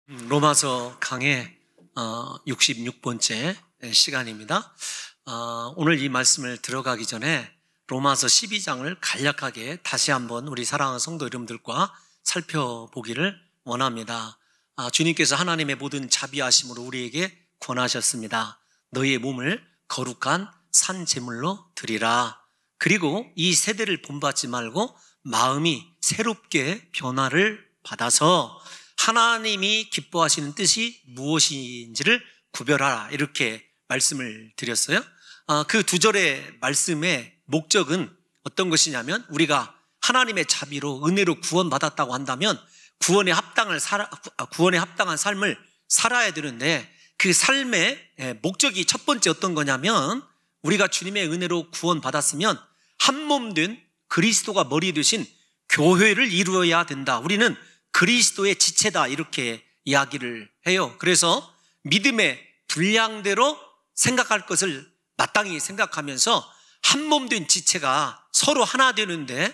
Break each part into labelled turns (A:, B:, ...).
A: 로마서 강의 66번째 시간입니다. 오늘 이 말씀을 들어가기 전에 로마서 12장을 간략하게 다시 한번 우리 사랑하는 성도 여러분들과 살펴보기를 원합니다. 주님께서 하나님의 모든 자비하심으로 우리에게 권하셨습니다. 너희의 몸을 거룩한 산 제물로 드리라. 그리고 이 세대를 본받지 말고 마음이 새롭게 변화를 받아서 하나님이 기뻐하시는 뜻이 무엇인지를 구별하라, 이렇게 말씀을 드렸어요. 그 두 절의 말씀의 목적은 어떤 것이냐면, 우리가 하나님의 자비로 은혜로 구원받았다고 한다면 구원에 합당한 삶을 살아야 되는데, 그 삶의 목적이 첫 번째 어떤 거냐면, 우리가 주님의 은혜로 구원받았으면 한 몸 된 그리스도가 머리 되신 교회를 이루어야 된다. 우리는 그리스도의 지체다, 이렇게 이야기를 해요. 그래서 믿음의 분량대로 생각할 것을 마땅히 생각하면서 한 몸 된 지체가 서로 하나 되는데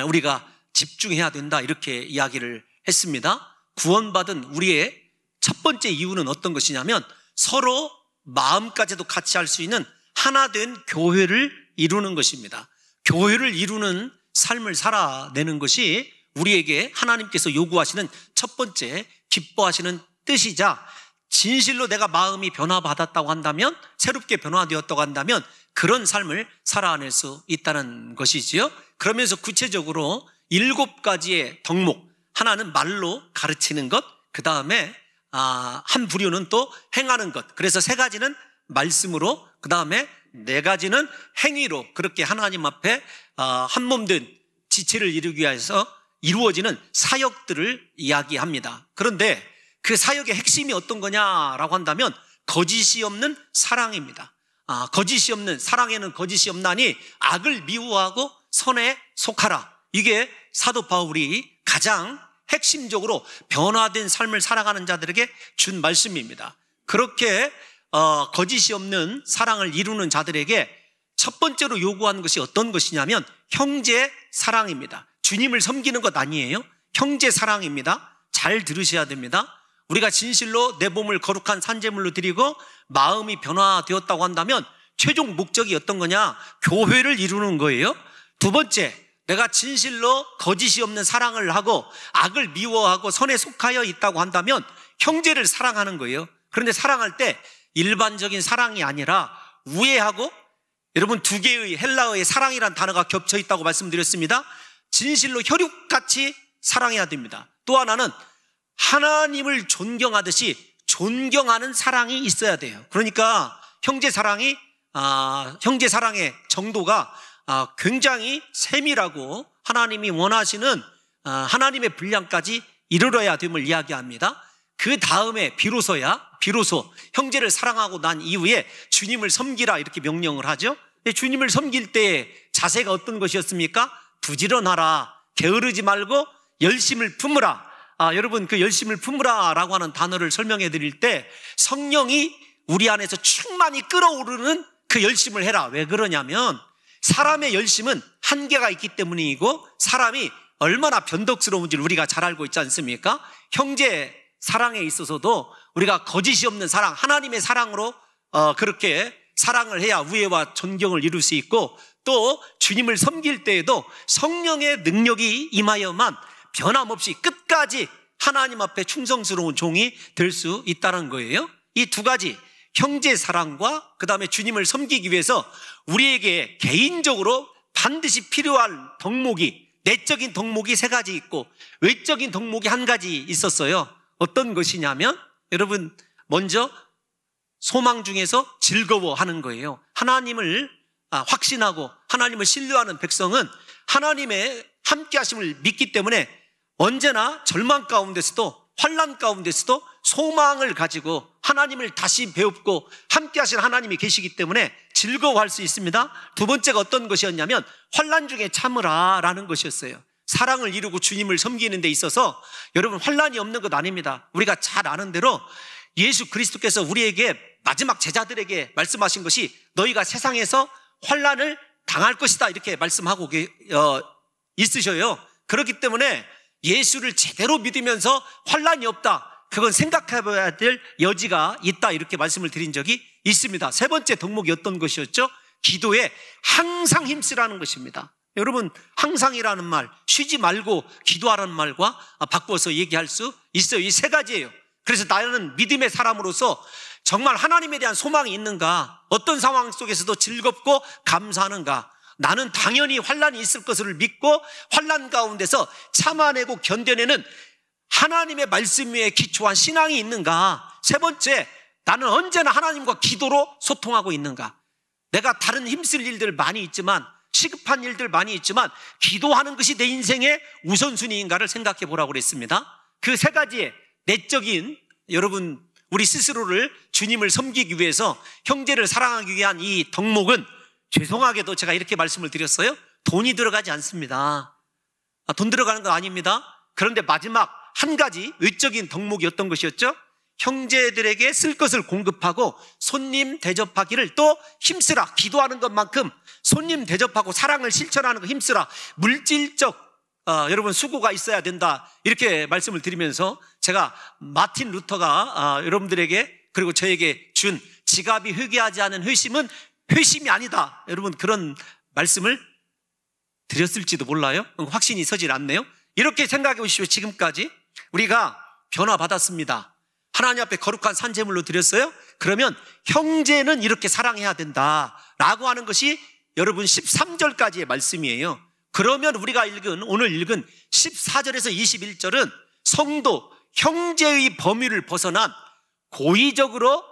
A: 우리가 집중해야 된다, 이렇게 이야기를 했습니다. 구원받은 우리의 첫 번째 이유는 어떤 것이냐면, 서로 마음까지도 같이 할 수 있는 하나 된 교회를 이루는 것입니다. 교회를 이루는 삶을 살아내는 것이 우리에게 하나님께서 요구하시는 첫 번째 기뻐하시는 뜻이자, 진실로 내가 마음이 변화받았다고 한다면, 새롭게 변화되었다고 한다면 그런 삶을 살아낼 수 있다는 것이지요. 그러면서 구체적으로 7가지의 덕목, 하나는 말로 가르치는 것, 그 다음에 한 부류는 또 행하는 것, 그래서 3가지는 말씀으로, 그 다음에 4가지는 행위로, 그렇게 하나님 앞에 한 몸 된 지체를 이루기 위해서 이루어지는 사역들을 이야기합니다. 그런데 그 사역의 핵심이 어떤 거냐라고 한다면, 거짓이 없는 사랑입니다. 거짓이 없는 사랑에는 거짓이 없나니 악을 미워하고 선에 속하라. 이게 사도 바울이 가장 핵심적으로 변화된 삶을 살아가는 자들에게 준 말씀입니다. 그렇게 거짓이 없는 사랑을 이루는 자들에게 첫 번째로 요구하는 것이 어떤 것이냐면, 형제 사랑입니다. 주님을 섬기는 것 아니에요. 형제 사랑입니다. 잘 들으셔야 됩니다. 우리가 진실로 내 몸을 거룩한 산제물로 드리고 마음이 변화되었다고 한다면 최종 목적이 어떤 거냐? 교회를 이루는 거예요. 두 번째, 내가 진실로 거짓이 없는 사랑을 하고 악을 미워하고 선에 속하여 있다고 한다면 형제를 사랑하는 거예요. 그런데 사랑할 때 일반적인 사랑이 아니라 우애하고, 여러분 2개의 헬라어의 사랑이란 단어가 겹쳐 있다고 말씀드렸습니다. 진실로 혈육같이 사랑해야 됩니다. 또 하나는 하나님을 존경하듯이 존경하는 사랑이 있어야 돼요. 그러니까 형제 사랑의 정도가 굉장히 세밀하고 하나님이 원하시는 하나님의 분량까지 이르러야 됨을 이야기합니다. 그 다음에 비로소 형제를 사랑하고 난 이후에 주님을 섬기라, 이렇게 명령을 하죠. 주님을 섬길 때의 자세가 어떤 것이었습니까? 부지런하라, 게으르지 말고 열심을 품으라. 여러분, 그 열심을 품으라 라고 하는 단어를 설명해 드릴 때, 성령이 우리 안에서 충만히 끓어오르는 그 열심을 해라. 왜 그러냐면, 사람의 열심은 한계가 있기 때문이고, 사람이 얼마나 변덕스러운지를 우리가 잘 알고 있지 않습니까? 형제 사랑에 있어서도 우리가 거짓이 없는 사랑, 하나님의 사랑으로 그렇게 사랑을 해야 우애와 존경을 이룰 수 있고, 또 주님을 섬길 때에도 성령의 능력이 임하여만 변함없이 끝까지 하나님 앞에 충성스러운 종이 될 수 있다는 거예요. 이 2가지, 형제 사랑과 그 다음에 주님을 섬기기 위해서 우리에게 개인적으로 반드시 필요한 덕목이, 내적인 덕목이 3가지 있고 외적인 덕목이 1가지 있었어요. 어떤 것이냐면, 여러분, 먼저 소망 중에서 즐거워하는 거예요. 하나님을 확신하고 하나님을 신뢰하는 백성은 하나님의 함께 하심을 믿기 때문에 언제나 절망 가운데서도 환난 가운데서도 소망을 가지고 하나님을 다시 배웁고 함께 하신 하나님이 계시기 때문에 즐거워할 수 있습니다. 2번째가 어떤 것이었냐면, 환난 중에 참으라 라는 것이었어요. 사랑을 이루고 주님을 섬기는 데 있어서 여러분, 환난이 없는 것 아닙니다. 우리가 잘 아는 대로 예수 그리스도께서 우리에게 마지막 제자들에게 말씀하신 것이, 너희가 세상에서 환난을 당할 것이다, 이렇게 말씀하고 있으셔요. 그렇기 때문에 예수를 제대로 믿으면서 환난이 없다, 그건 생각해봐야 될 여지가 있다, 이렇게 말씀을 드린 적이 있습니다. 세 번째 덕목이 어떤 것이었죠? 기도에 항상 힘쓰라는 것입니다. 여러분, 항상이라는 말, 쉬지 말고 기도하라는 말과 바꿔서 얘기할 수 있어요. 이 세 가지예요. 그래서 나는 믿음의 사람으로서 정말 하나님에 대한 소망이 있는가? 어떤 상황 속에서도 즐겁고 감사하는가? 나는 당연히 환난이 있을 것을 믿고 환난 가운데서 참아내고 견뎌내는 하나님의 말씀 위에 기초한 신앙이 있는가? 세 번째, 나는 언제나 하나님과 기도로 소통하고 있는가? 내가 다른 힘쓸 일들 많이 있지만, 시급한 일들 많이 있지만 기도하는 것이 내 인생의 우선순위인가를 생각해 보라고 그랬습니다. 그 세 가지의 내적인, 여러분, 우리 스스로를 주님을 섬기기 위해서 형제를 사랑하기 위한 이 덕목은 죄송하게도 제가 이렇게 말씀을 드렸어요. 돈이 들어가지 않습니다. 돈 들어가는 거 아닙니다. 그런데 마지막 한 가지 외적인 덕목이 어떤 것이었죠? 형제들에게 쓸 것을 공급하고 손님 대접하기를 또 힘쓰라. 기도하는 것만큼 손님 대접하고 사랑을 실천하는 거 힘쓰라. 물질적 여러분 수고가 있어야 된다, 이렇게 말씀을 드리면서 제가 마틴 루터가 여러분들에게 그리고 저에게 준 지갑이 회개하지 않은 회심은 회심이 아니다, 여러분, 그런 말씀을 드렸을지도 몰라요. 확신이 서질 않네요. 이렇게 생각해 보십시오. 지금까지 우리가 변화받았습니다. 하나님 앞에 거룩한 산제물로 드렸어요. 그러면 형제는 이렇게 사랑해야 된다라고 하는 것이 여러분 13절까지의 말씀이에요. 그러면 우리가 오늘 읽은 14절에서 21절은 성도, 형제의 범위를 벗어난 고의적으로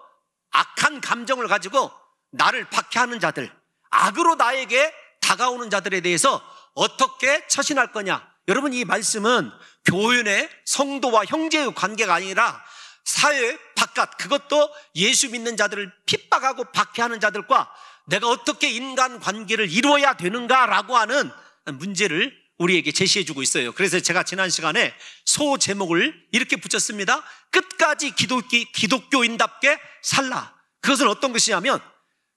A: 악한 감정을 가지고 나를 박해하는 자들, 악으로 나에게 다가오는 자들에 대해서 어떻게 처신할 거냐. 여러분, 이 말씀은 교회 성도와 형제의 관계가 아니라 사회 바깥, 그것도 예수 믿는 자들을 핍박하고 박해하는 자들과 내가 어떻게 인간 관계를 이루어야 되는가라고 하는 문제를 우리에게 제시해주고 있어요. 그래서 제가 지난 시간에 소 제목을 이렇게 붙였습니다. 끝까지 기독교인답게 살라. 그것은 어떤 것이냐면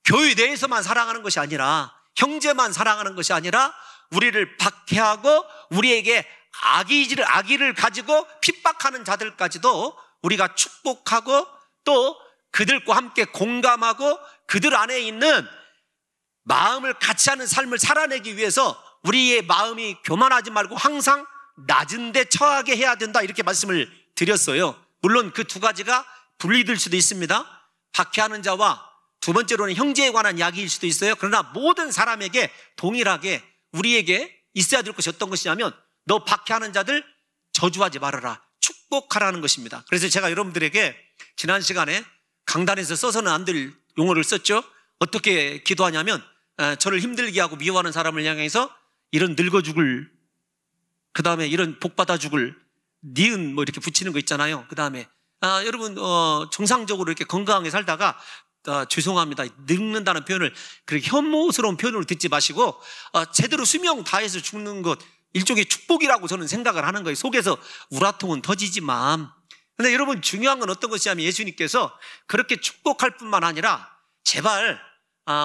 A: 교회 내에서만 사랑하는 것이 아니라, 형제만 사랑하는 것이 아니라 우리를 박해하고 우리에게 악의를 가지고 핍박하는 자들까지도 우리가 축복하고 또 그들과 함께 공감하고 그들 안에 있는 마음을 같이 하는 삶을 살아내기 위해서 우리의 마음이 교만하지 말고 항상 낮은 데 처하게 해야 된다, 이렇게 말씀을 드렸어요. 물론 그 두 가지가 분리될 수도 있습니다. 박해하는 자와 두 번째로는 형제에 관한 이야기일 수도 있어요. 그러나 모든 사람에게 동일하게 우리에게 있어야 될 것이 어떤 것이냐면 너 박해하는 자들 저주하지 말아라, 축복하라는 것입니다. 그래서 제가 여러분들에게 지난 시간에 강단에서 써서는 안 될 용어를 썼죠. 어떻게 기도하냐면 저를 힘들게 하고 미워하는 사람을 향해서 이런 늙어 죽을, 그 다음에 이런 복 받아 죽을, 니은 뭐 이렇게 붙이는 거 있잖아요. 그 다음에 여러분 정상적으로 이렇게 건강하게 살다가 죄송합니다, 늙는다는 표현을 그렇게 혐오스러운 표현으로 듣지 마시고 제대로 수명 다해서 죽는 것, 일종의 축복이라고 저는 생각을 하는 거예요. 속에서 우라통은 터지지만. 근데 여러분 중요한 건 어떤 것이냐면 예수님께서 그렇게 축복할 뿐만 아니라 제발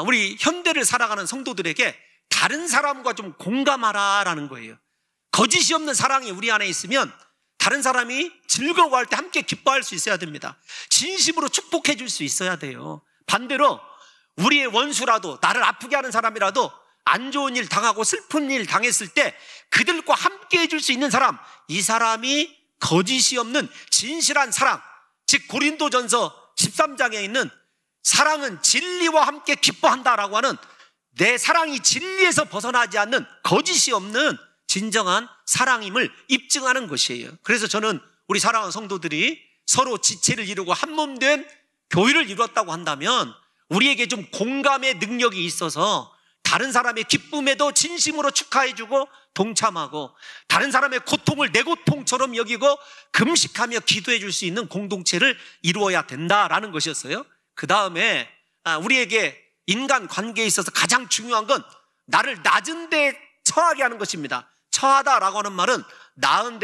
A: 우리 현대를 살아가는 성도들에게 다른 사람과 좀 공감하라라는 거예요. 거짓이 없는 사랑이 우리 안에 있으면 다른 사람이 즐거워할 때 함께 기뻐할 수 있어야 됩니다. 진심으로 축복해 줄 수 있어야 돼요. 반대로 우리의 원수라도, 나를 아프게 하는 사람이라도 안 좋은 일 당하고 슬픈 일 당했을 때 그들과 함께 해줄 수 있는 사람, 이 사람이 거짓이 없는 진실한 사랑, 즉 고린도전서 13장에 있는 사랑은 진리와 함께 기뻐한다라고 하는, 내 사랑이 진리에서 벗어나지 않는 거짓이 없는 진정한 사랑임을 입증하는 것이에요. 그래서 저는 우리 사랑하는 성도들이 서로 지체를 이루고 한 몸 된 교회를 이루었다고 한다면 우리에게 좀 공감의 능력이 있어서 다른 사람의 기쁨에도 진심으로 축하해주고 동참하고 다른 사람의 고통을 내 고통처럼 여기고 금식하며 기도해 줄 수 있는 공동체를 이루어야 된다라는 것이었어요. 그 다음에 우리에게 인간 관계에 있어서 가장 중요한 건 나를 낮은 데에 처하게 하는 것입니다. 처하다라고 하는 말은 낮은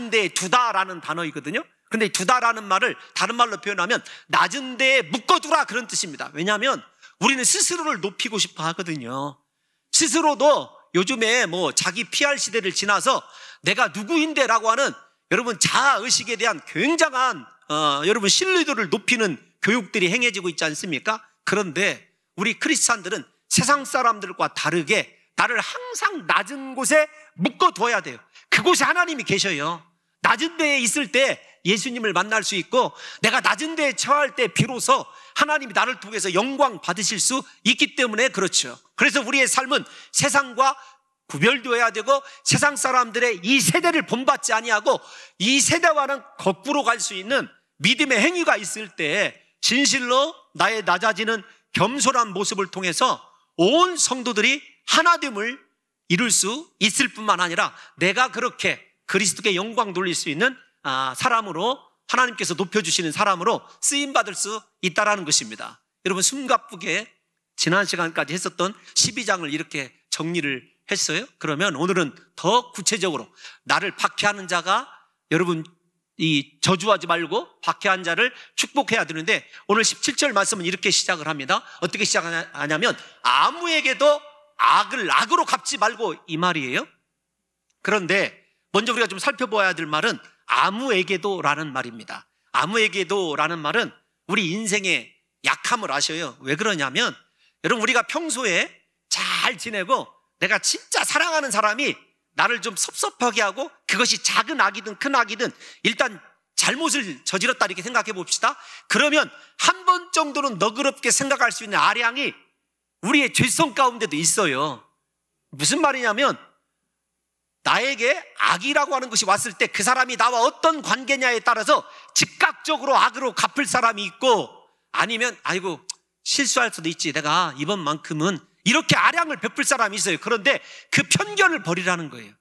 A: 데에 두다라는 단어이거든요. 근데 두다라는 말을 다른 말로 표현하면 낮은 데에 묶어두라, 그런 뜻입니다. 왜냐하면 우리는 스스로를 높이고 싶어 하거든요. 스스로도 요즘에 뭐 자기 PR 시대를 지나서 내가 누구인데라고 하는 여러분 자아의식에 대한 굉장한 여러분 신뢰도를 높이는 교육들이 행해지고 있지 않습니까? 그런데 우리 크리스찬들은 세상 사람들과 다르게 나를 항상 낮은 곳에 묶어둬야 돼요. 그곳에 하나님이 계셔요. 낮은 데에 있을 때 예수님을 만날 수 있고, 내가 낮은 데에 처할 때 비로소 하나님이 나를 통해서 영광 받으실 수 있기 때문에 그렇죠. 그래서 우리의 삶은 세상과 구별되어야 되고, 세상 사람들의 이 세대를 본받지 아니하고 이 세대와는 거꾸로 갈 수 있는 믿음의 행위가 있을 때 진실로 나의 낮아지는 겸손한 모습을 통해서 온 성도들이 하나됨을 이룰 수 있을 뿐만 아니라 내가 그렇게 그리스도께 영광 돌릴 수 있는 사람으로, 하나님께서 높여주시는 사람으로 쓰임받을 수 있다는 것입니다. 여러분 숨가쁘게 지난 시간까지 했었던 12장을 이렇게 정리를 했어요. 그러면 오늘은 더 구체적으로 나를 박해하는 자가, 여러분 이 저주하지 말고 박해한 자를 축복해야 되는데, 오늘 17절 말씀은 이렇게 시작을 합니다. 어떻게 시작하냐면 아무에게도 악을 악으로 갚지 말고, 이 말이에요. 그런데 먼저 우리가 좀 살펴봐야 될 말은 아무에게도 라는 말입니다. 아무에게도 라는 말은 우리 인생의 약함을 아셔요. 왜 그러냐면 여러분 우리가 평소에 잘 지내고 내가 진짜 사랑하는 사람이 나를 좀 섭섭하게 하고, 그것이 작은 악이든 큰 악이든 일단 잘못을 저질렀다 이렇게 생각해 봅시다. 그러면 한 번 정도는 너그럽게 생각할 수 있는 아량이 우리의 죄성 가운데도 있어요. 무슨 말이냐면 나에게 악이라고 하는 것이 왔을 때 그 사람이 나와 어떤 관계냐에 따라서 즉각적으로 악으로 갚을 사람이 있고, 아니면 아이고 실수할 수도 있지, 내가 이번만큼은, 이렇게 아량을 베풀 사람이 있어요. 그런데 그 편견을 버리라는 거예요.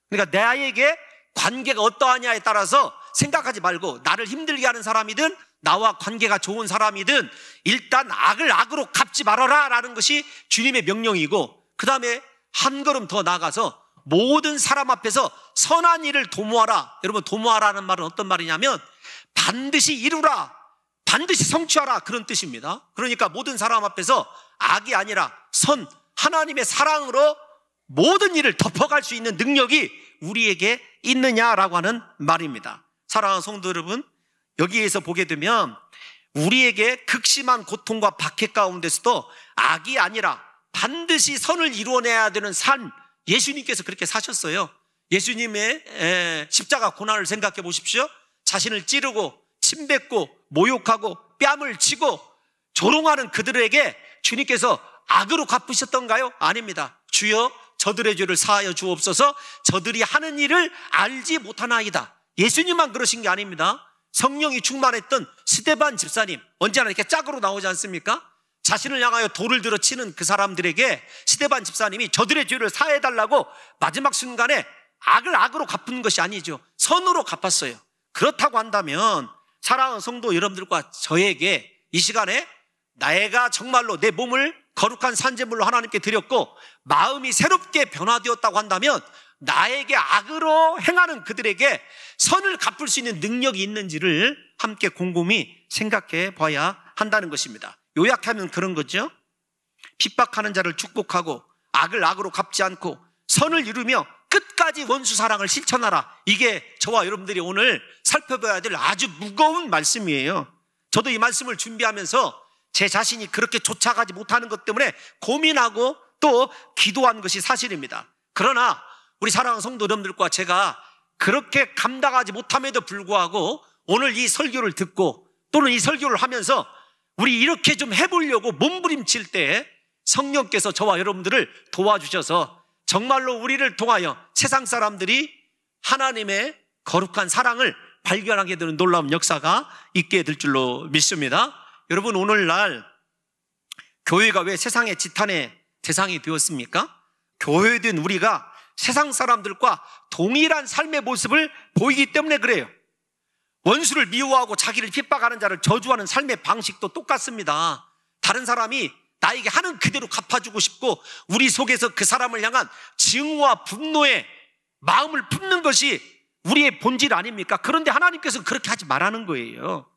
A: 그러니까 나에게 관계가 어떠하냐에 따라서 생각하지 말고, 나를 힘들게 하는 사람이든 나와 관계가 좋은 사람이든 일단 악을 악으로 갚지 말아라 라는 것이 주님의 명령이고, 그 다음에 한 걸음 더 나아가서 모든 사람 앞에서 선한 일을 도모하라. 여러분 도모하라는 말은 어떤 말이냐면 반드시 이루라, 반드시 성취하라, 그런 뜻입니다. 그러니까 모든 사람 앞에서 악이 아니라 선, 하나님의 사랑으로 모든 일을 덮어갈 수 있는 능력이 우리에게 있느냐라고 하는 말입니다. 사랑하는 성도 여러분, 여기에서 보게 되면 우리에게 극심한 고통과 박해 가운데서도 악이 아니라 반드시 선을 이루어내야 되는 삶, 예수님께서 그렇게 사셨어요. 예수님의 십자가 고난을 생각해 보십시오. 자신을 찌르고 침뱉고 모욕하고 뺨을 치고 조롱하는 그들에게 주님께서 악으로 갚으셨던가요? 아닙니다. 주여 저들의 죄를 사하여 주옵소서, 저들이 하는 일을 알지 못하나이다. 예수님만 그러신 게 아닙니다. 성령이 충만했던 스데반 집사님, 언제나 이렇게 짝으로 나오지 않습니까? 자신을 향하여 돌을 들어 치는 그 사람들에게 스데반 집사님이 저들의 죄를 사해달라고 마지막 순간에 악을 악으로 갚은 것이 아니죠. 선으로 갚았어요. 그렇다고 한다면 사랑하는 성도 여러분들과 저에게 이 시간에 내가 정말로 내 몸을 거룩한 산제물로 하나님께 드렸고 마음이 새롭게 변화되었다고 한다면 나에게 악으로 행하는 그들에게 선을 갚을 수 있는 능력이 있는지를 함께 곰곰이 생각해 봐야 한다는 것입니다. 요약하면 그런 거죠. 핍박하는 자를 축복하고 악을 악으로 갚지 않고 선을 이루며 끝까지 원수 사랑을 실천하라. 이게 저와 여러분들이 오늘 살펴봐야 될 아주 무거운 말씀이에요. 저도 이 말씀을 준비하면서 제 자신이 그렇게 쫓아가지 못하는 것 때문에 고민하고 또 기도한 것이 사실입니다. 그러나 우리 사랑하는 성도 여러분들과 제가 그렇게 감당하지 못함에도 불구하고 오늘 이 설교를 듣고 또는 이 설교를 하면서 우리 이렇게 좀 해보려고 몸부림칠 때 성령께서 저와 여러분들을 도와주셔서 정말로 우리를 통하여 세상 사람들이 하나님의 거룩한 사랑을 발견하게 되는 놀라운 역사가 있게 될 줄로 믿습니다. 여러분, 오늘날 교회가 왜 세상의 지탄의 대상이 되었습니까? 교회된 우리가 세상 사람들과 동일한 삶의 모습을 보이기 때문에 그래요. 원수를 미워하고 자기를 핍박하는 자를 저주하는 삶의 방식도 똑같습니다. 다른 사람이 나에게 하는 그대로 갚아주고 싶고 우리 속에서 그 사람을 향한 증오와 분노의 마음을 품는 것이 우리의 본질 아닙니까? 그런데 하나님께서 그렇게 하지 말라는 거예요.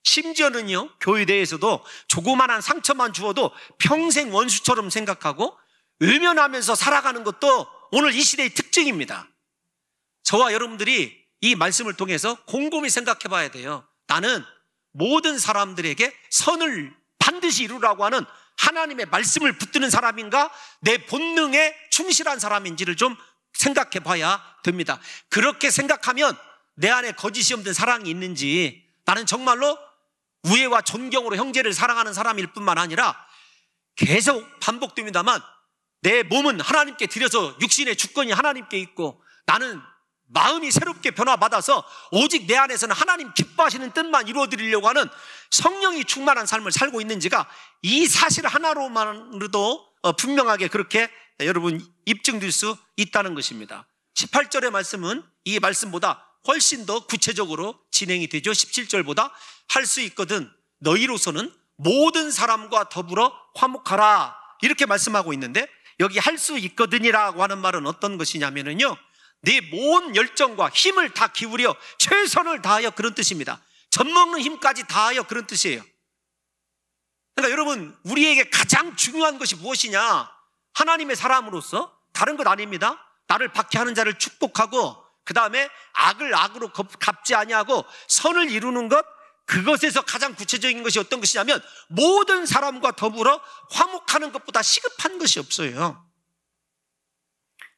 A: 심지어는요, 교회 내에서도 조그만한 상처만 주어도 평생 원수처럼 생각하고 외면하면서 살아가는 것도 오늘 이 시대의 특징입니다. 저와 여러분들이 이 말씀을 통해서 곰곰이 생각해 봐야 돼요. 나는 모든 사람들에게 선을 반드시 이루라고 하는 하나님의 말씀을 붙드는 사람인가, 내 본능에 충실한 사람인지를 좀 생각해 봐야 됩니다. 그렇게 생각하면 내 안에 거짓이 없는 사랑이 있는지, 나는 정말로 우애와 존경으로 형제를 사랑하는 사람일 뿐만 아니라 계속 반복됩니다만 내 몸은 하나님께 드려서 육신의 주권이 하나님께 있고 나는 마음이 새롭게 변화받아서 오직 내 안에서는 하나님 기뻐하시는 뜻만 이루어드리려고 하는 성령이 충만한 삶을 살고 있는지가 이 사실 하나로만으로도 분명하게 그렇게 여러분 입증될 수 있다는 것입니다. 18절의 말씀은 이 말씀보다 훨씬 더 구체적으로 진행이 되죠. 17절보다 할 수 있거든 너희로서는 모든 사람과 더불어 화목하라 이렇게 말씀하고 있는데, 여기 할 수 있거든이라고 하는 말은 어떤 것이냐면요, 네 모든 열정과 힘을 다 기울여 최선을 다하여 그런 뜻입니다. 젖먹는 힘까지 다하여 그런 뜻이에요. 그러니까 여러분, 우리에게 가장 중요한 것이 무엇이냐? 하나님의 사람으로서 다른 것 아닙니다. 나를 박해하는 자를 축복하고 그 다음에 악을 악으로 갚지 아니하고 선을 이루는 것, 그것에서 가장 구체적인 것이 어떤 것이냐면 모든 사람과 더불어 화목하는 것보다 시급한 것이 없어요.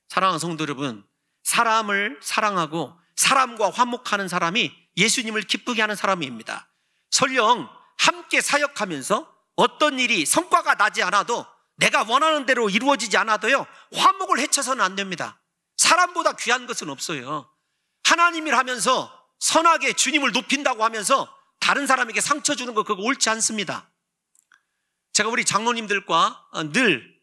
A: 사랑하는 성도 여러분, 사람을 사랑하고 사람과 화목하는 사람이 예수님을 기쁘게 하는 사람입니다. 설령 함께 사역하면서 어떤 일이 성과가 나지 않아도, 내가 원하는 대로 이루어지지 않아도요, 화목을 해쳐서는 안 됩니다. 사람보다 귀한 것은 없어요. 하나님을 하면서 선하게 주님을 높인다고 하면서 다른 사람에게 상처 주는 거, 그거 옳지 않습니다. 제가 우리 장로님들과 늘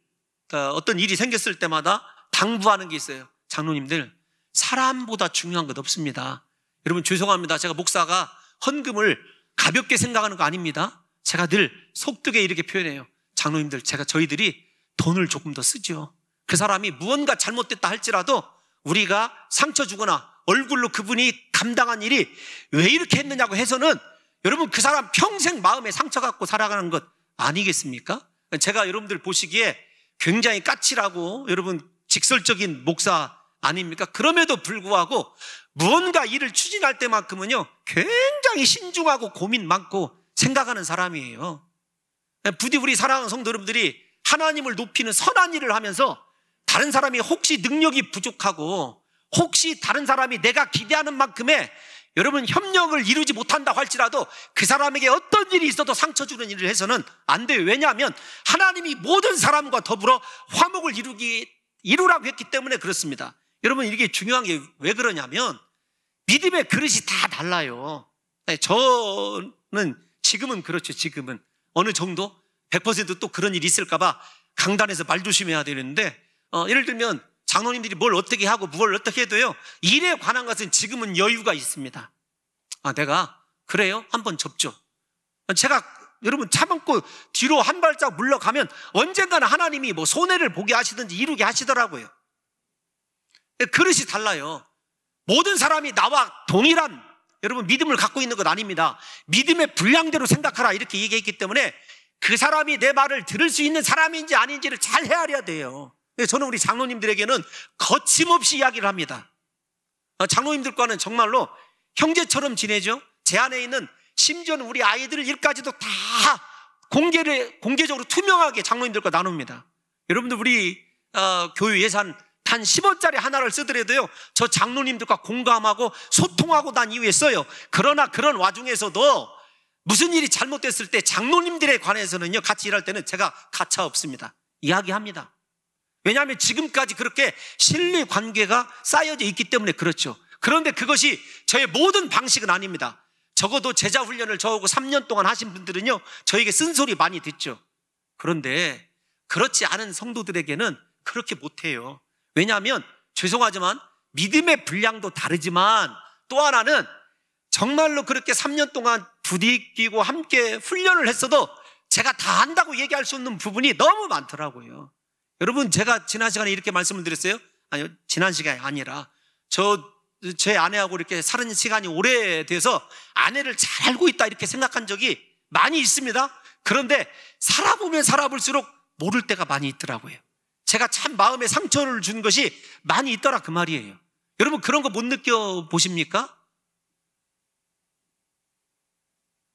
A: 어떤 일이 생겼을 때마다 당부하는 게 있어요. 장로님들, 사람보다 중요한 것 없습니다. 여러분 죄송합니다. 제가 목사가 헌금을 가볍게 생각하는 거 아닙니다. 제가 늘 속되게 이렇게 표현해요. 장로님들, 저희들이 돈을 조금 더 쓰죠. 그 사람이 무언가 잘못됐다 할지라도 우리가 상처 주거나 얼굴로 그분이 감당한 일이 왜 이렇게 했느냐고 해서는 여러분 그 사람 평생 마음에 상처 갖고 살아가는 것 아니겠습니까? 제가 여러분들 보시기에 굉장히 까칠하고 여러분 직설적인 목사 아닙니까? 그럼에도 불구하고 무언가 일을 추진할 때만큼은요 굉장히 신중하고 고민 많고 생각하는 사람이에요. 부디 우리 사랑하는 성도 여러분들이 하나님을 높이는 선한 일을 하면서 다른 사람이 혹시 능력이 부족하고 혹시 다른 사람이 내가 기대하는 만큼의 여러분 협력을 이루지 못한다고 할지라도 그 사람에게 어떤 일이 있어도 상처 주는 일을 해서는 안 돼요. 왜냐하면 하나님이 모든 사람과 더불어 화목을 이루라고 했기 때문에 그렇습니다. 여러분 이게 중요한 게 왜 그러냐면 믿음의 그릇이 다 달라요. 저는 지금은 그렇죠. 지금은 어느 정도 100% 또 그런 일이 있을까 봐 강단에서 말 조심해야 되는데 예를 들면 장로님들이 뭘 어떻게 하고 뭘 어떻게 해도요, 일에 관한 것은 지금은 여유가 있습니다. 내가 그래요? 한번 접죠. 제가 여러분 참고 뒤로 한 발짝 물러가면 언젠가는 하나님이 뭐 손해를 보게 하시든지 이루게 하시더라고요. 그릇이 달라요. 모든 사람이 나와 동일한 여러분 믿음을 갖고 있는 것 아닙니다. 믿음의 분량대로 생각하라 이렇게 얘기했기 때문에 그 사람이 내 말을 들을 수 있는 사람인지 아닌지를 잘 헤아려야 돼요. 저는 우리 장로님들에게는 거침없이 이야기를 합니다. 장로님들과는 정말로 형제처럼 지내죠. 제 안에 있는 심지어는 우리 아이들 일까지도 다 공개적으로 투명하게 장로님들과 나눕니다. 여러분들 우리 교회 예산 단 10원짜리 하나를 쓰더라도요 저 장로님들과 공감하고 소통하고 난 이후에 써요. 그러나 그런 와중에서도 무슨 일이 잘못됐을 때 장로님들에 관해서는요 같이 일할 때는 제가 가차 없습니다. 이야기합니다. 왜냐하면 지금까지 그렇게 신뢰 관계가 쌓여져 있기 때문에 그렇죠. 그런데 그것이 저의 모든 방식은 아닙니다. 적어도 제자 훈련을 저하고 3년 동안 하신 분들은요 저에게 쓴소리 많이 듣죠. 그런데 그렇지 않은 성도들에게는 그렇게 못해요. 왜냐하면 죄송하지만 믿음의 분량도 다르지만 또 하나는 정말로 그렇게 3년 동안 부딪히고 함께 훈련을 했어도 제가 다 안다고 얘기할 수 없는 부분이 너무 많더라고요. 여러분 제가 지난 시간에 이렇게 말씀을 드렸어요? 아니요, 지난 시간이 아니라 제 아내하고 이렇게 사는 시간이 오래돼서 아내를 잘 알고 있다 이렇게 생각한 적이 많이 있습니다. 그런데 살아보면 살아볼수록 모를 때가 많이 있더라고요. 제가 참 마음에 상처를 준 것이 많이 있더라 그 말이에요. 여러분 그런 거 못 느껴보십니까?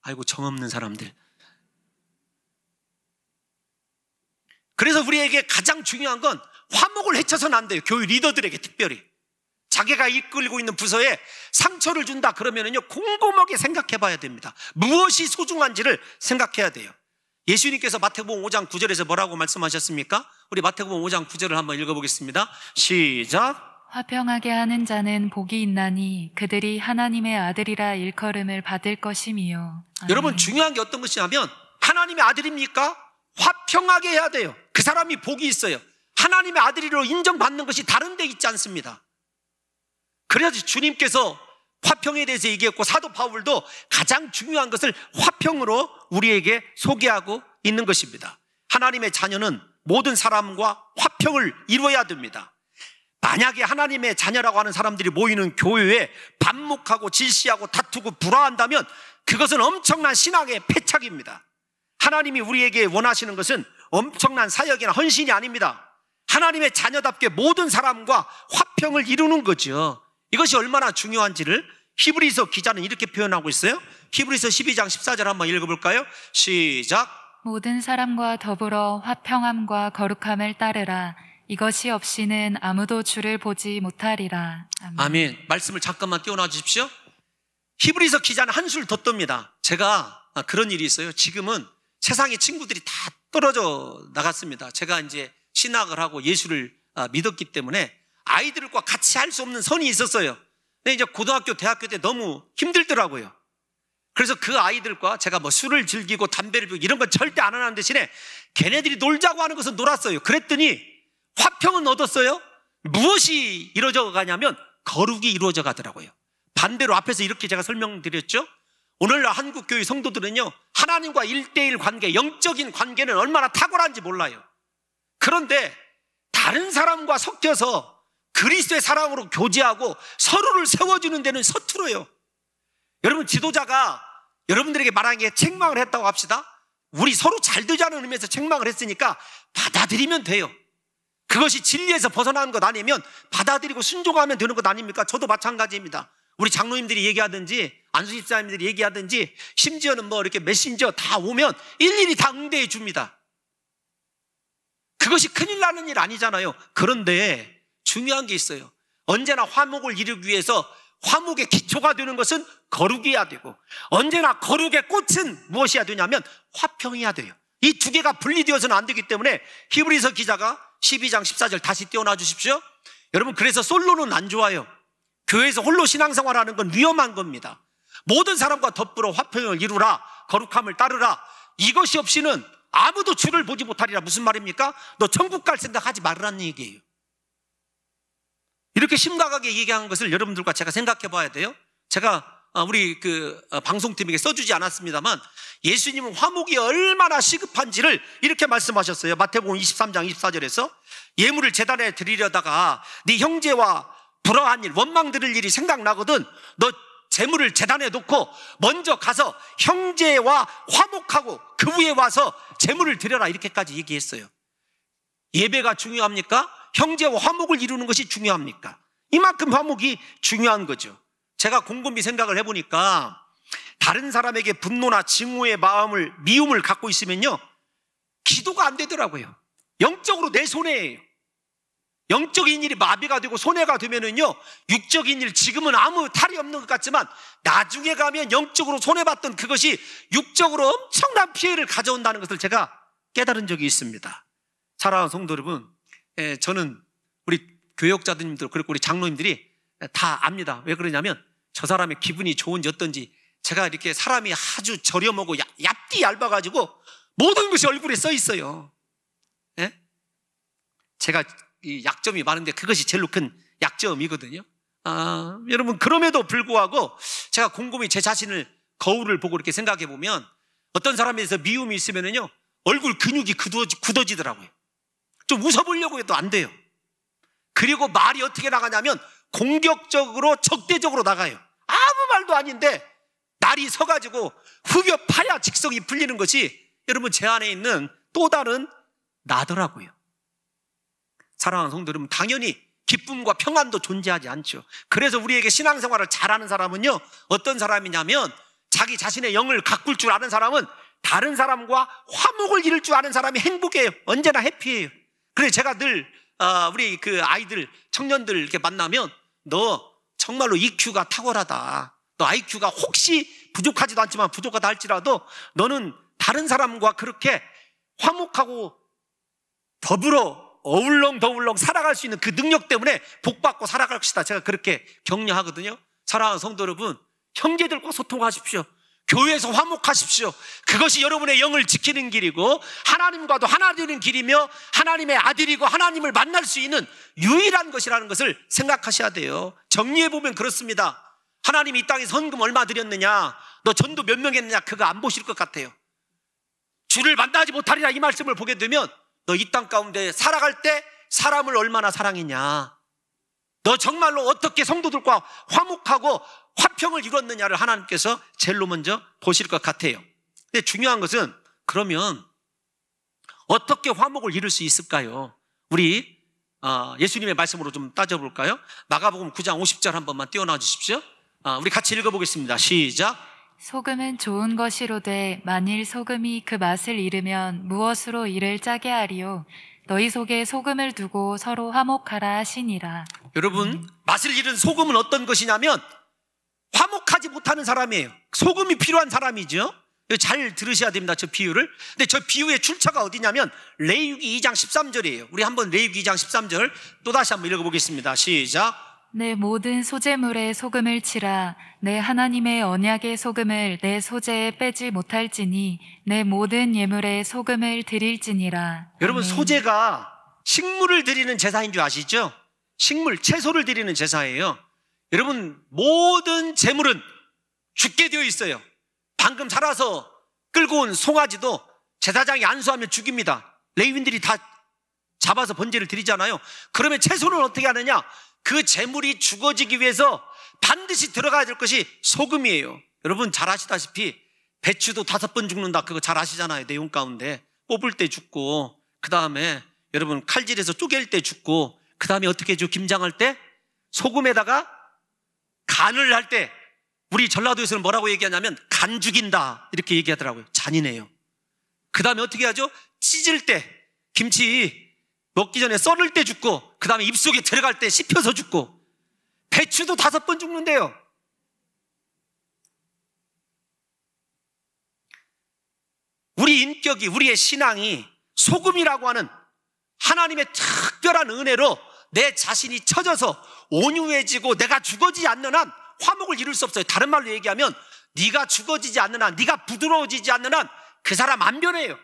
A: 아이고 정없는 사람들. 그래서 우리에게 가장 중요한 건 화목을 해쳐서는 안 돼요. 교회 리더들에게 특별히. 자기가 이끌고 있는 부서에 상처를 준다 그러면은요, 곰곰하게 생각해 봐야 됩니다. 무엇이 소중한지를 생각해야 돼요. 예수님께서 마태복음 5장 9절에서 뭐라고 말씀하셨습니까? 우리 마태복음 5장 9절을 한번 읽어보겠습니다. 시작.
B: 화평하게 하는 자는 복이 있나니 그들이 하나님의 아들이라 일컬음을 받을 것임이요. 아멘.
A: 여러분 중요한 게 어떤 것이냐면 하나님의 아들입니까? 화평하게 해야 돼요. 그 사람이 복이 있어요. 하나님의 아들이로 인정받는 것이 다른 데 있지 않습니다. 그래야지 주님께서 화평에 대해서 얘기했고 사도 바울도 가장 중요한 것을 화평으로 우리에게 소개하고 있는 것입니다. 하나님의 자녀는 모든 사람과 화평을 이루어야 됩니다. 만약에 하나님의 자녀라고 하는 사람들이 모이는 교회에 반목하고 질시하고 다투고 불화한다면 그것은 엄청난 신앙의 패착입니다. 하나님이 우리에게 원하시는 것은 엄청난 사역이나 헌신이 아닙니다. 하나님의 자녀답게 모든 사람과 화평을 이루는 거죠. 이것이 얼마나 중요한지를 히브리서 기자는 이렇게 표현하고 있어요. 히브리서 12장 14절 한번 읽어볼까요? 시작.
B: 모든 사람과 더불어 화평함과 거룩함을 따르라. 이것이 없이는 아무도 주를 보지 못하리라. 아멘.
A: 아멘. 말씀을 잠깐만 띄워놔 주십시오. 히브리서 기자는 한술 더 떱니다. 제가 그런 일이 있어요. 지금은 세상의 친구들이 다 떨어져 나갔습니다. 제가 이제 신학을 하고 예수를 믿었기 때문에 아이들과 같이 할 수 없는 선이 있었어요. 근데 이제 고등학교, 대학교 때 너무 힘들더라고요. 그래서 그 아이들과 제가 뭐 술을 즐기고 담배를 피우고 이런 건 절대 안 하는 대신에 걔네들이 놀자고 하는 것은 놀았어요. 그랬더니 화평은 얻었어요. 무엇이 이루어져 가냐면 거룩이 이루어져 가더라고요. 반대로 앞에서 이렇게 제가 설명드렸죠. 오늘날 한국교회 성도들은요, 하나님과 1대1 관계, 영적인 관계는 얼마나 탁월한지 몰라요. 그런데 다른 사람과 섞여서 그리스도의 사랑으로 교제하고 서로를 세워주는 데는 서툴어요. 여러분 지도자가 여러분들에게 말하는 게 책망을 했다고 합시다. 우리 서로 잘 되자는 의미에서 책망을 했으니까 받아들이면 돼요. 그것이 진리에서 벗어나는 것 아니면 받아들이고 순종하면 되는 것 아닙니까? 저도 마찬가지입니다. 우리 장로님들이 얘기하든지 안수 집사님들이 얘기하든지 심지어는 뭐 이렇게 메신저 다 오면 일일이 다 응대해 줍니다. 그것이 큰일 나는 일 아니잖아요. 그런데 중요한 게 있어요. 언제나 화목을 이루기 위해서 화목의 기초가 되는 것은 거룩이어야 되고, 언제나 거룩의 꽃은 무엇이어야 되냐면 화평이어야 돼요. 이 두 개가 분리되어서는 안 되기 때문에 히브리서 기자가 12장 14절 다시 띄워놔 주십시오. 여러분 그래서 솔로는 안 좋아요. 교회에서 홀로 신앙생활하는 건 위험한 겁니다. 모든 사람과 더불어 화평을 이루라, 거룩함을 따르라. 이것이 없이는 아무도 주를 보지 못하리라. 무슨 말입니까? 너 천국 갈 생각하지 말라는 얘기예요. 이렇게 심각하게 얘기한 것을 여러분들과 제가 생각해 봐야 돼요. 제가 우리 방송팀에게 써주지 않았습니다만 예수님은 화목이 얼마나 시급한지를 이렇게 말씀하셨어요. 마태복음 23장 24절에서 예물을 제단에 드리려다가 네 형제와 불화한 일, 원망 들을 일이 생각나거든 너 재물을 제단에 놓고 먼저 가서 형제와 화목하고 그 후에 와서 재물을 드려라, 이렇게까지 얘기했어요. 예배가 중요합니까? 형제와 화목을 이루는 것이 중요합니까? 이만큼 화목이 중요한 거죠. 제가 곰곰이 생각을 해보니까 다른 사람에게 분노나 증오의 미움을 갖고 있으면요, 기도가 안 되더라고요. 영적으로 내 손해예요. 영적인 일이 마비가 되고 손해가 되면은요, 육적인 일 지금은 아무 탈이 없는 것 같지만 나중에 가면 영적으로 손해봤던 그것이 육적으로 엄청난 피해를 가져온다는 것을 제가 깨달은 적이 있습니다. 사랑하는 성도 여러분, 저는 우리 교역자들님들 그리고 우리 장로님들이 다 압니다. 왜 그러냐면 저 사람의 기분이 좋은지 어떤지 제가 이렇게 사람이 아주 저렴하고 얇디 얇아가지고 모든 것이 얼굴에 써 있어요. 예? 제가 이 약점이 많은데 그것이 제일 큰 약점이거든요. 여러분 그럼에도 불구하고 제가 곰곰이 제 자신을 거울을 보고 이렇게 생각해 보면 어떤 사람에 대해서 미움이 있으면은요, 얼굴 근육이 굳어지더라고요. 좀 웃어보려고 해도 안 돼요. 그리고 말이 어떻게 나가냐면 공격적으로 적대적으로 나가요. 아무 말도 아닌데 날이 서가지고 후벼 파야 직성이 풀리는 것이 여러분 제 안에 있는 또 다른 나더라고요. 사랑하는 성도 여러분, 당연히 기쁨과 평안도 존재하지 않죠. 그래서 우리에게 신앙생활을 잘하는 사람은요, 어떤 사람이냐면 자기 자신의 영을 가꿀 줄 아는 사람은 다른 사람과 화목을 이룰 줄 아는 사람이 행복해요. 언제나 해피해요. 그래서 제가 늘 우리 그 아이들, 청년들 이렇게 만나면 너 정말로 EQ가 탁월하다. 너 IQ가 혹시 부족하지도 않지만 부족하다 할지라도 너는 다른 사람과 그렇게 화목하고 더불어 어울렁더울렁 살아갈 수 있는 그 능력 때문에 복받고 살아갈 것이다. 제가 그렇게 격려하거든요. 사랑하는 성도 여러분, 형제들과 소통하십시오. 교회에서 화목하십시오. 그것이 여러분의 영을 지키는 길이고 하나님과도 하나 되는 길이며 하나님의 아들이고 하나님을 만날 수 있는 유일한 것이라는 것을 생각하셔야 돼요. 정리해보면 그렇습니다. 하나님이 이 땅에 헌금 얼마 드렸느냐, 너 전도 몇 명 했느냐, 그거 안 보실 것 같아요. 주를 만나지 못하리라 이 말씀을 보게 되면 너 이 땅 가운데 살아갈 때 사람을 얼마나 사랑했냐, 너 정말로 어떻게 성도들과 화목하고 화평을 이뤘느냐를 하나님께서 제일로 먼저 보실 것 같아요. 근데 중요한 것은 그러면 어떻게 화목을 이룰 수 있을까요? 우리 예수님의 말씀으로 좀 따져볼까요? 마가복음 9장 50절 한 번만 띄워놔 주십시오. 우리 같이 읽어보겠습니다. 시작.
B: 소금은 좋은 것이로되 만일 소금이 그 맛을 잃으면 무엇으로 이를 짜게 하리요? 너희 속에 소금을 두고 서로 화목하라 하시니라.
A: 여러분, 맛을 잃은 소금은 어떤 것이냐면 화목하지 못하는 사람이에요. 소금이 필요한 사람이죠. 잘 들으셔야 됩니다, 저 비유를. 근데 저 비유의 출처가 어디냐면 레위기 2장 13절이에요. 우리 한번 레위기 2장 13절 또다시 한번 읽어보겠습니다. 시작.
B: 내 모든 소재물에 소금을 치라. 내 하나님의 언약의 소금을 내 소재에 빼지 못할지니 내 모든 예물에 소금을 드릴지니라.
A: 여러분,
B: 아멘.
A: 소재가 식물을 드리는 제사인 줄 아시죠? 식물, 채소를 드리는 제사예요. 여러분, 모든 재물은 죽게 되어 있어요. 방금 살아서 끌고 온 송아지도 제사장이 안수하면 죽입니다. 레위인들이 다 잡아서 번제를 드리잖아요. 그러면 채소는 어떻게 하느냐? 그 재물이 죽어지기 위해서 반드시 들어가야 될 것이 소금이에요. 여러분 잘 아시다시피 배추도 5번 죽는다, 그거 잘 아시잖아요. 내용 가운데 뽑을 때 죽고, 그 다음에 여러분 칼질해서 쪼갤 때 죽고, 그 다음에 어떻게 해줘? 김장할 때 소금에다가 간을 할 때, 우리 전라도에서는 뭐라고 얘기하냐면 간 죽인다 이렇게 얘기하더라고요. 잔인해요. 그 다음에 어떻게 하죠? 찢을 때, 김치 먹기 전에 썰을 때 죽고, 그 다음에 입속에 들어갈 때 씹혀서 죽고, 배추도 5번 죽는데요. 우리 인격이, 우리의 신앙이 소금이라고 하는 하나님의 특별한 은혜로 내 자신이 처져서 온유해지고 내가 죽어지지 않는 한 화목을 이룰 수 없어요. 다른 말로 얘기하면 네가 죽어지지 않는 한, 네가 부드러워지지 않는 한 그 사람 안 변해요.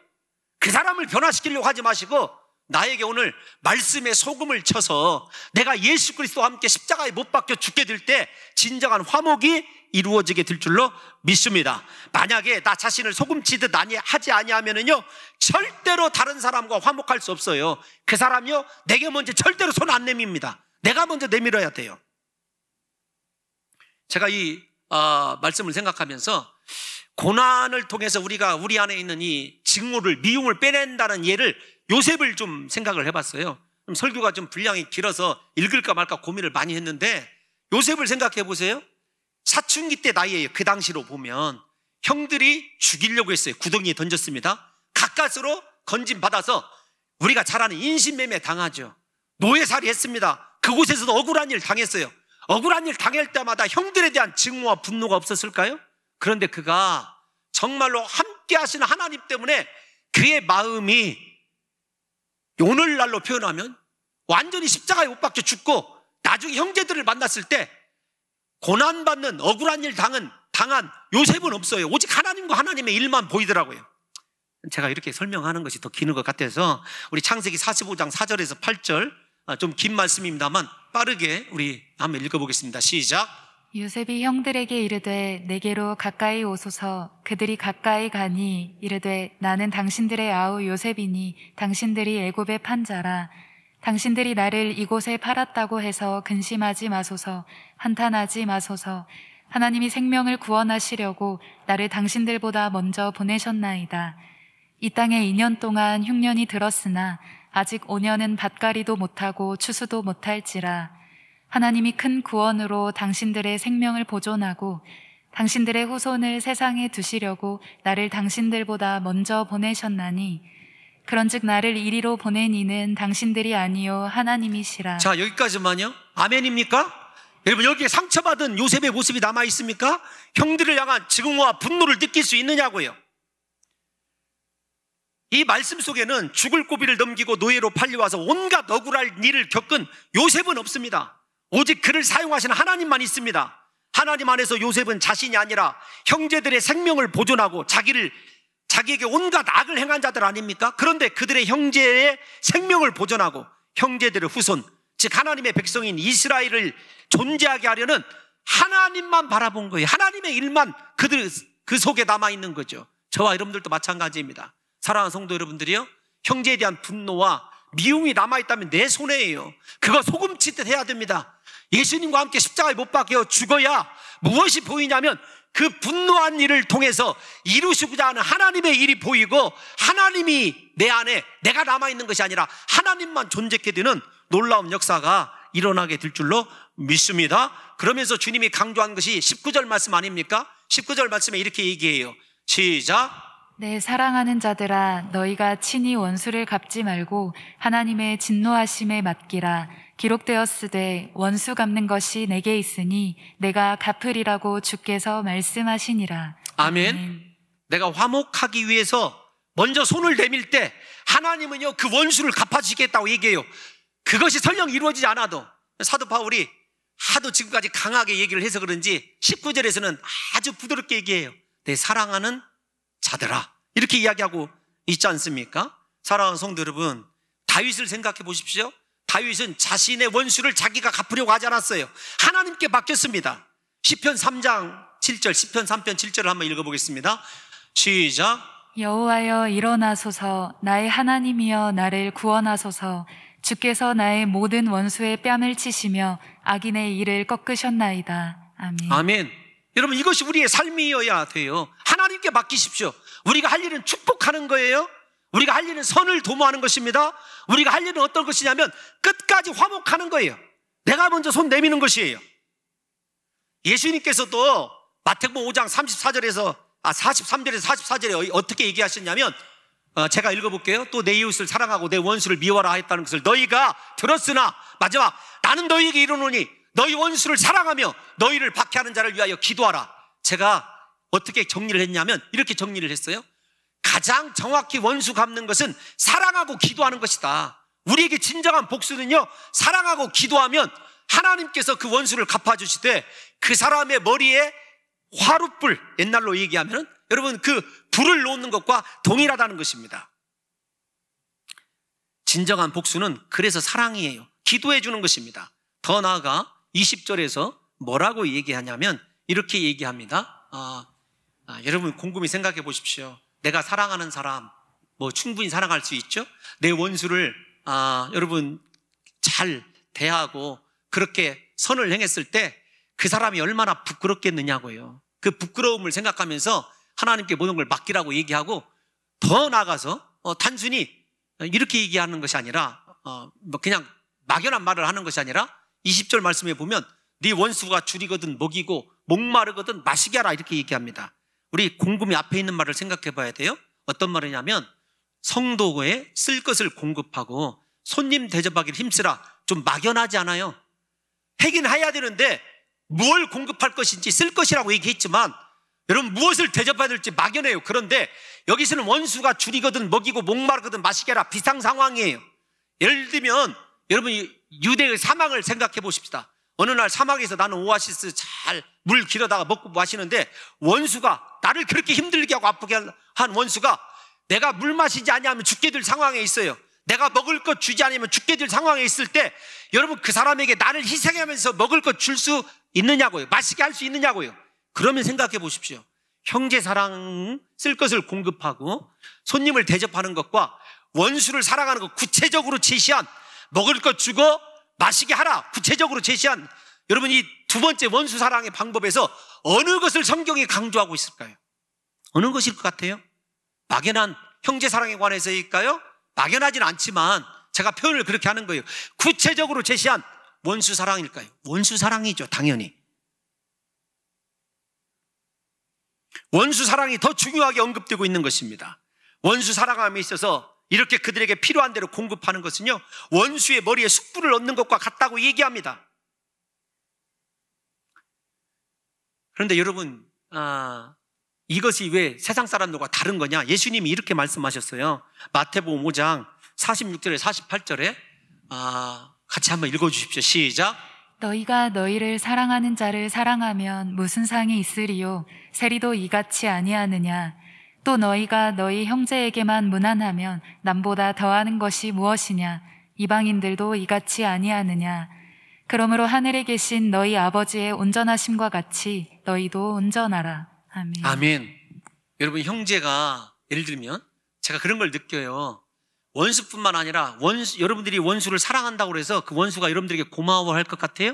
A: 그 사람을 변화시키려고 하지 마시고 나에게 오늘 말씀에 소금을 쳐서 내가 예수 그리스도와 함께 십자가에 못 박혀 죽게 될 때 진정한 화목이 이루어지게 될 줄로 믿습니다. 만약에 나 자신을 소금치듯 하지 아니하면은요, 절대로 다른 사람과 화목할 수 없어요. 그 사람이요, 내게 먼저 절대로 손 안 내밉니다. 내가 먼저 내밀어야 돼요. 제가 이 말씀을 생각하면서 고난을 통해서 우리가 우리 안에 있는 이 증오를, 미움을 빼낸다는 예를, 요셉을 좀 생각을 해봤어요. 설교가 좀 분량이 길어서 읽을까 말까 고민을 많이 했는데, 요셉을 생각해 보세요. 사춘기 때 나이에요. 그 당시로 보면 형들이 죽이려고 했어요. 구덩이에 던졌습니다. 가까스로 건짐받아서 우리가 잘 아는 인신매매 당하죠. 노예살이 했습니다. 그곳에서도 억울한 일 당했어요. 억울한 일 당할 때마다 형들에 대한 증오와 분노가 없었을까요? 그런데 그가 정말로 함께 하시는 하나님 때문에 그의 마음이 오늘날로 표현하면 완전히 십자가에 못 박혀 죽고, 나중에 형제들을 만났을 때 고난받는, 억울한 일 당한 요셉은 없어요. 오직 하나님과 하나님의 일만 보이더라고요. 제가 이렇게 설명하는 것이 더 기는 것 같아서 우리 창세기 45장 4절에서 8절, 좀 긴 말씀입니다만 빠르게 우리 한번 읽어보겠습니다. 시작.
B: 요셉이 형들에게 이르되 내게로 가까이 오소서. 그들이 가까이 가니 이르되 나는 당신들의 아우 요셉이니 당신들이 애굽에 판 자라. 당신들이 나를 이곳에 팔았다고 해서 근심하지 마소서. 한탄하지 마소서. 하나님이 생명을 구원하시려고 나를 당신들보다 먼저 보내셨나이다. 이 땅에 2년 동안 흉년이 들었으나 아직 5년은 밭갈이도 못하고 추수도 못할지라. 하나님이 큰 구원으로 당신들의 생명을 보존하고 당신들의 후손을 세상에 두시려고 나를 당신들보다 먼저 보내셨나니 그런즉 나를 이리로 보낸 이는 당신들이 아니요 하나님이시라.
A: 자, 여기까지만요. 아멘입니까? 여러분, 여기에 상처받은 요셉의 모습이 남아있습니까? 형들을 향한 증오와 분노를 느낄 수 있느냐고요. 이 말씀 속에는 죽을 고비를 넘기고 노예로 팔려와서 온갖 억울할 일을 겪은 요셉은 없습니다. 오직 그를 사용하시는 하나님만 있습니다. 하나님 안에서 요셉은 자신이 아니라 형제들의 생명을 보존하고 자기에게 온갖 악을 행한 자들 아닙니까? 그런데 그들의 형제의 생명을 보존하고 형제들의 후손, 즉 하나님의 백성인 이스라엘을 존재하게 하려는 하나님만 바라본 거예요. 하나님의 일만 그 속에 남아있는 거죠. 저와 여러분들도 마찬가지입니다. 사랑하는 성도 여러분들이요, 형제에 대한 분노와 미움이 남아있다면 내 손해예요. 그거 소금치듯 해야 됩니다. 예수님과 함께 십자가에 못 박혀 죽어야 무엇이 보이냐면 그 분노한 일을 통해서 이루시고자 하는 하나님의 일이 보이고, 하나님이 내 안에 내가 남아있는 것이 아니라 하나님만 존재케 되는 놀라운 역사가 일어나게 될 줄로 믿습니다. 그러면서 주님이 강조한 것이 19절 말씀 아닙니까? 19절 말씀에 이렇게 얘기해요. 시작.
B: 내 사랑하는 자들아, 너희가 친히 원수를 갚지 말고 하나님의 진노하심에 맡기라. 기록되었으되 원수 갚는 것이 내게 있으니 내가 갚으리라고 주께서 말씀하시니라.
A: 아멘. 내가 화목하기 위해서 먼저 손을 내밀 때 하나님은요, 그 원수를 갚아주시겠다고 얘기해요. 그것이 설령 이루어지지 않아도 사도 바울이 하도 지금까지 강하게 얘기를 해서 그런지 19절에서는 아주 부드럽게 얘기해요. 내 사랑하는 자들아, 이렇게 이야기하고 있지 않습니까? 사랑하는 성도 여러분, 다윗을 생각해 보십시오. 다윗은 자신의 원수를 자기가 갚으려고 하지 않았어요. 하나님께 맡겼습니다. 시편 3장 7절, 시편 3편 7절을 한번 읽어보겠습니다. 시작.
B: 여호와여 일어나소서, 나의 하나님이여 나를 구원하소서. 주께서 나의 모든 원수의 뺨을 치시며 악인의 일을 꺾으셨나이다. 아멘.
A: 아멘. 여러분, 이것이 우리의 삶이어야 돼요. 하나님께 맡기십시오. 우리가 할 일은 축복하는 거예요. 우리가 할 일은 선을 도모하는 것입니다. 우리가 할 일은 어떤 것이냐면 끝까지 화목하는 거예요. 내가 먼저 손 내미는 것이에요. 예수님께서도 마태복음 5장 43절에서 44절에 어떻게 얘기하셨냐면, 제가 읽어볼게요. 또 내 이웃을 사랑하고 내 원수를 미워하라 하였다는 것을 너희가 들었으나, 마지막, 나는 너희에게 이르노니 너희 원수를 사랑하며 너희를 박해하는 자를 위하여 기도하라. 제가 어떻게 정리를 했냐면 이렇게 정리를 했어요. 가장 정확히 원수 갚는 것은 사랑하고 기도하는 것이다. 우리에게 진정한 복수는요, 사랑하고 기도하면 하나님께서 그 원수를 갚아주시되 그 사람의 머리에 화룻불, 옛날로 얘기하면 여러분 그 불을 놓는 것과 동일하다는 것입니다. 진정한 복수는 그래서 사랑이에요. 기도해 주는 것입니다. 더 나아가 20절에서 뭐라고 얘기하냐면 이렇게 얘기합니다. 여러분 곰곰이 생각해 보십시오. 내가 사랑하는 사람 충분히 사랑할 수 있죠. 내 원수를 여러분 잘 대하고 그렇게 선을 행했을 때 그 사람이 얼마나 부끄럽겠느냐고요. 그 부끄러움을 생각하면서 하나님께 모든 걸 맡기라고 얘기하고, 더 나아가서 단순히 이렇게 얘기하는 것이 아니라 그냥 막연한 말을 하는 것이 아니라 20절 말씀에 보면 네 원수가 줄이거든 먹이고 목마르거든 마시게 하라, 이렇게 얘기합니다. 우리 곰곰이 앞에 있는 말을 생각해 봐야 돼요. 어떤 말이냐면 성도에 쓸 것을 공급하고 손님 대접하기를 힘쓰라. 좀 막연하지 않아요? 하긴 해야 되는데 뭘 공급할 것인지 쓸 것이라고 얘기했지만 여러분 무엇을 대접해야 될지 막연해요. 그런데 여기서는 원수가 줄이거든 먹이고 목마르거든 마시게 하라, 비상 상황이에요. 예를 들면 여러분 유대의 사막을 생각해 보십시다. 어느 날 사막에서 나는 오아시스 잘 물 길어다가 먹고 마시는데 원수가 나를 그렇게 힘들게 하고 아프게 한 원수가 내가 물 마시지 아니하면 죽게 될 상황에 있어요. 내가 먹을 것 주지 않으면 죽게 될 상황에 있을 때 여러분 그 사람에게 나를 희생하면서 먹을 것 줄 수 있느냐고요. 마시게 할 수 있느냐고요. 그러면 생각해 보십시오. 형제 사랑 쓸 것을 공급하고 손님을 대접하는 것과 원수를 사랑하는 것, 구체적으로 제시한 먹을 것 주고 마시게 하라, 구체적으로 제시한 여러분 이 두 번째 원수 사랑의 방법에서 어느 것을 성경이 강조하고 있을까요? 어느 것일 것 같아요? 막연한 형제 사랑에 관해서일까요? 막연하진 않지만 제가 표현을 그렇게 하는 거예요. 구체적으로 제시한 원수 사랑일까요? 원수 사랑이죠, 당연히. 원수 사랑이 더 중요하게 언급되고 있는 것입니다. 원수 사랑함에 있어서 이렇게 그들에게 필요한 대로 공급하는 것은요, 원수의 머리에 숯불을 얻는 것과 같다고 얘기합니다. 그런데 여러분, 이것이 왜 세상 사람들과 다른 거냐? 예수님이 이렇게 말씀하셨어요. 마태복음 5장 46절에 48절에 같이 한번 읽어주십시오. 시작.
B: 너희가 너희를 사랑하는 자를 사랑하면 무슨 상이 있으리요? 세리도 이같이 아니하느냐? 또 너희가 너희 형제에게만 무난하면 남보다 더하는 것이 무엇이냐? 이방인들도 이같이 아니하느냐? 그러므로 하늘에 계신 너희 아버지의 온전하심과 같이 너희도 온전하라. 아멘.
A: 아멘. 여러분, 형제가 예를 들면 제가 그런 걸 느껴요. 원수뿐만 아니라 여러분들이 원수를 사랑한다고 해서 그 원수가 여러분들에게 고마워할 것 같아요?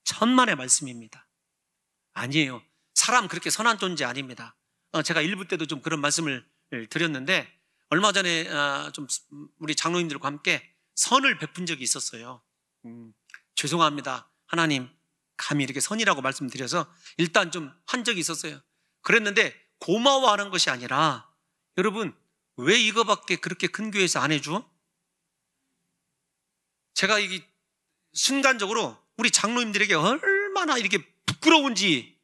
A: 천만의 말씀입니다. 아니에요. 사람 그렇게 선한 존재 아닙니다. 제가 일부 때도 좀 그런 말씀을 드렸는데, 얼마 전에 좀 우리 장로님들과 함께 선을 베푼 적이 있었어요. 죄송합니다. 하나님, 감히 이렇게 선이라고 말씀드려서 일단 좀 한 적이 있었어요. 그랬는데 고마워하는 것이 아니라, 여러분, 왜 이거밖에 그렇게 큰 교회에서 안 해줘? 제가 이게 순간적으로 우리 장로님들에게 얼마나 이렇게 부끄러운지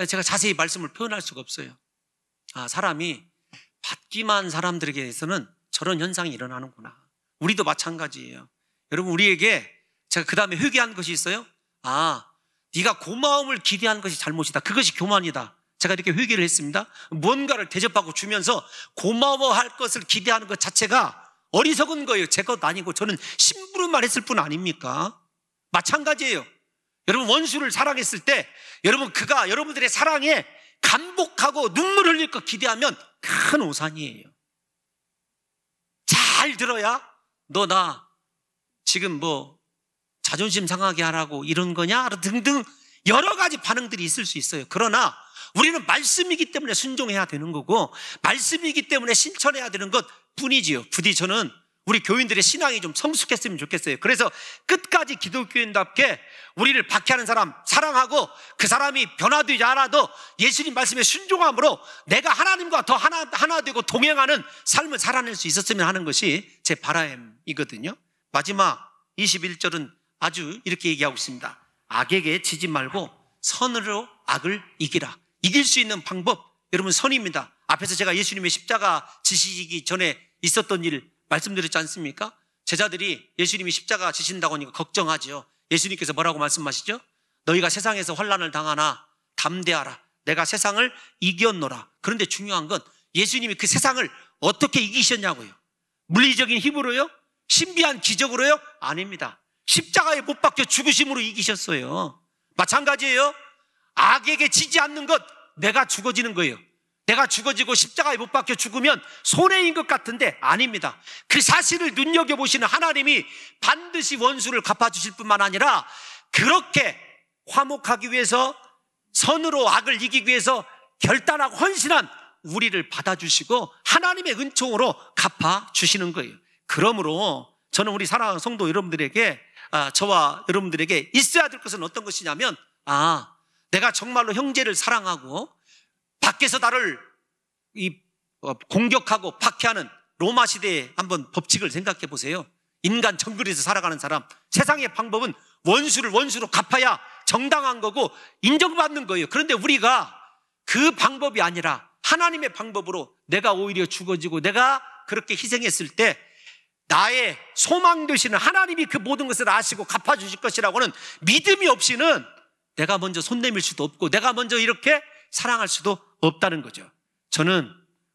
A: 제가 자세히 말씀을 표현할 수가 없어요. 사람이 받기만 사람들에게서는 저런 현상이 일어나는구나. 우리도 마찬가지예요. 여러분, 우리에게 제가 그 다음에 회개한 것이 있어요. 네가 고마움을 기대한 것이 잘못이다. 그것이 교만이다. 제가 이렇게 회개를 했습니다. 뭔가를 대접하고 주면서 고마워할 것을 기대하는 것 자체가 어리석은 거예요. 제 것 아니고 저는 심부름만 했을 뿐 아닙니까? 마찬가지예요. 여러분, 원수를 사랑했을 때 여러분, 그가 여러분들의 사랑에 감복하고 눈물 흘릴 것 기대하면 큰 오산이에요. 잘 들어야 너 나 지금 뭐 자존심 상하게 하라고 이런 거냐 등등 여러 가지 반응들이 있을 수 있어요. 그러나 우리는 말씀이기 때문에 순종해야 되는 거고, 말씀이기 때문에 실천해야 되는 것 뿐이지요. 부디 저는 우리 교인들의 신앙이 좀 성숙했으면 좋겠어요. 그래서 끝까지 기독교인답게 우리를 박해하는 사람 사랑하고, 그 사람이 변화되지 않아도 예수님 말씀에 순종함으로 내가 하나님과 더 하나 되고 동행하는 삶을 살아낼 수 있었으면 하는 것이 제 바람이거든요. 마지막 21절은 아주 이렇게 얘기하고 있습니다. 악에게 지지 말고 선으로 악을 이기라. 이길 수 있는 방법, 여러분, 선입니다. 앞에서 제가 예수님의 십자가 지시기 전에 있었던 일 말씀드렸지 않습니까? 제자들이 예수님이 십자가 지신다고 하니까 걱정하죠. 예수님께서 뭐라고 말씀하시죠? 너희가 세상에서 환난을 당하나 담대하라. 내가 세상을 이겼노라. 그런데 중요한 건 예수님이 그 세상을 어떻게 이기셨냐고요. 물리적인 힘으로요? 신비한 기적으로요? 아닙니다. 십자가에 못 박혀 죽으심으로 이기셨어요. 마찬가지예요. 악에게 지지 않는 것, 내가 죽어지는 거예요. 내가 죽어지고 십자가에 못 박혀 죽으면 손해인 것 같은데 아닙니다. 그 사실을 눈여겨보시는 하나님이 반드시 원수를 갚아주실 뿐만 아니라 그렇게 화목하기 위해서, 선으로 악을 이기기 위해서 결단하고 헌신한 우리를 받아주시고 하나님의 은총으로 갚아주시는 거예요. 그러므로 저는 우리 사랑하는 성도 여러분들에게, 저와 여러분들에게 있어야 될 것은 어떤 것이냐면, 내가 정말로 형제를 사랑하고 밖에서 나를 공격하고 박해하는 로마 시대의 한번 법칙을 생각해 보세요. 인간 정글에서 살아가는 사람, 세상의 방법은 원수를 원수로 갚아야 정당한 거고 인정받는 거예요. 그런데 우리가 그 방법이 아니라 하나님의 방법으로 내가 오히려 죽어지고 내가 그렇게 희생했을 때 나의 소망 되시는 하나님이 그 모든 것을 아시고 갚아주실 것이라고는 믿음이 없이는 내가 먼저 손 내밀 수도 없고 내가 먼저 이렇게 사랑할 수도 없다는 거죠. 저는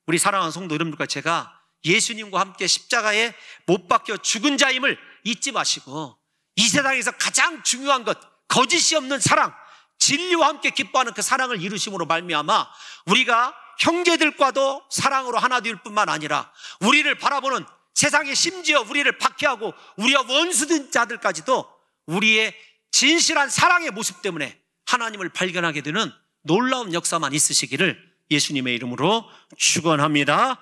A: 우리 사랑하는 성도 여러분들과 제가 예수님과 함께 십자가에 못 박혀 죽은 자임을 잊지 마시고, 이 세상에서 가장 중요한 것, 거짓이 없는 사랑, 진리와 함께 기뻐하는 그 사랑을 이루심으로 말미암아 우리가 형제들과도 사랑으로 하나 될 뿐만 아니라 우리를 바라보는 세상에, 심지어 우리를 박해하고 우리와 원수된 자들까지도 우리의 진실한 사랑의 모습 때문에 하나님을 발견하게 되는 놀라운 역사만 있으시기를 예수님의 이름으로 축원합니다.